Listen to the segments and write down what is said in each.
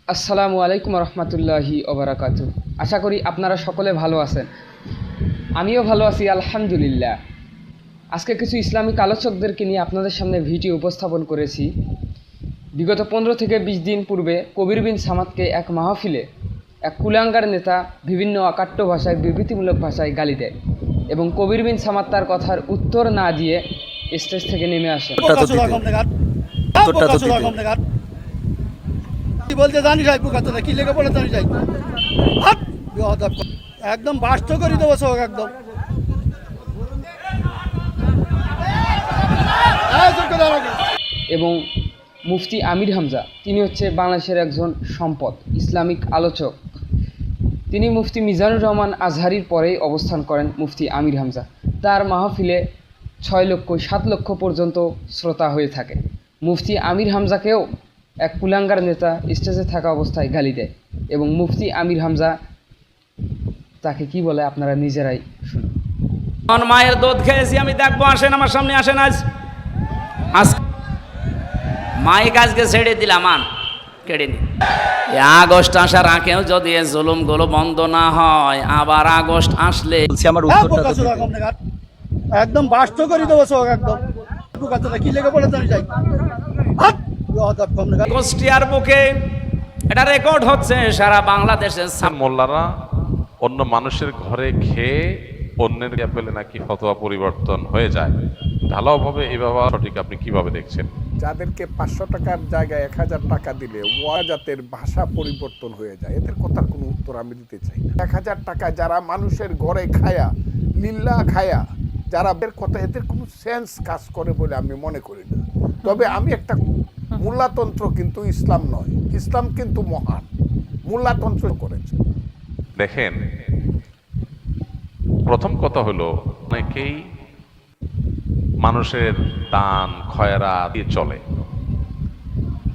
আসসালামু আলাইকুম রহমতুল্লাহি ওবরাকাতু। আশা করি আপনারা সকলে ভালো আছেন। আমিও ভালো আছি আলহামদুলিল্লাহ। আজকে কিছু ইসলামিক আলোচকদেরকে নিয়ে আপনাদের সামনে ভিডিও উপস্থাপন করেছি। বিগত 15 থেকে 20 দিন পূর্বে কবির বিন সামাদকে এক মাহফিলে এক কুলাঙ্গার নেতা বিভিন্ন অকাট্য ভাষায় বিবৃতিমূলক ভাষায় গালি দেয় এবং কবির বিন সামাদ তার কথার উত্তর না দিয়ে স্টেজ থেকে নেমে আসেন। কি বলতে জানি যাই কথা কি লেগে বলে জানি যাই একদম বাস্ত করে দেবো সব একদম এবং মুফতি আমির হামজা, তিনি হচ্ছে বাংলাদেশের একজন সম্পদ ইসলামিক আলোচক। তিনি মুফতি মিজানুর রহমান আজহারির পরেই অবস্থান করেন মুফতি আমির হামজা। তার মাহফিলে 6 লক্ষ 7 লক্ষ পর্যন্ত শ্রোতা হয়ে থাকে। মুফতি আমির হামজাকেও এক কুলাঙ্গার নেতা স্টেজে থাকা অবস্থায় গালি দেয় এবং মুফতি আমির হামজা তাকে কি বলে আপনারা নিজেরাই শুনুন। মায়ের দুধ খেয়েছি আমি, দেখবো আসেন আমার সামনে, আসেন। আজ মাইক আজকে ছেড়ে দিলাম, কেড়ে নি। আগস্ট আসার আগেও যদি জুলুমগুলো বন্ধ না হয়, আবার আগস্ট আসলে আমার একদম বাস্ত করে দেবো সব একদম কি লেগে বলে জানি যাই কুষ্টিয়ার বুকে এটা রেকর্ড হচ্ছে সারা বাংলাদেশে। মোল্লারা অন্য মানুষের ঘরে খেয়ে অন্যের পেলে নাকি ফতোয়া পরিবর্তন হয়ে যায়, ঢালাওভাবে এভাবে সঠিক আপনি কিভাবে দেখছেন? যাদেরকে 500 টাকার জায়গায় 1000 টাকা দিলে ওয়াজাতের ভাষা পরিবর্তন হয়ে যায়, এদের কথার কোনো উত্তর আমি দিতে চাই না। 1000 টাকা যারা মানুষের ঘরে খায়া লিল্লা খায়া যারা বের কথা, এদের কোনো সেন্স কাজ করে বলে আমি মনে করি না। তবে আমি একটা মূল্যতন্ত্র কিন্তু ইসলাম নয়, ইসলাম কিন্তু মহান মূল্যতন্ত্র করেছে। দেখেন, প্রথম কথা হলো অনেকেই মানুষের দান খয়রাত দিয়ে চলে।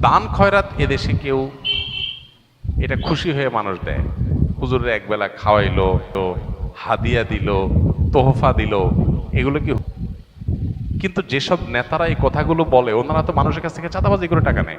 দান খয়রাত এদেশে কেউ এটা খুশি হয়ে মানুষ দেয়। হুজুরের একবেলা খাওয়াইলো, তো হাদিয়া দিল, তোহফা দিল, এগুলো কি? কিন্তু যেসব নেতারা এই কথাগুলো বলে, ওনারা তো মানুষের কাছ থেকে চাঁদাবাজি করে টাকা নেয়।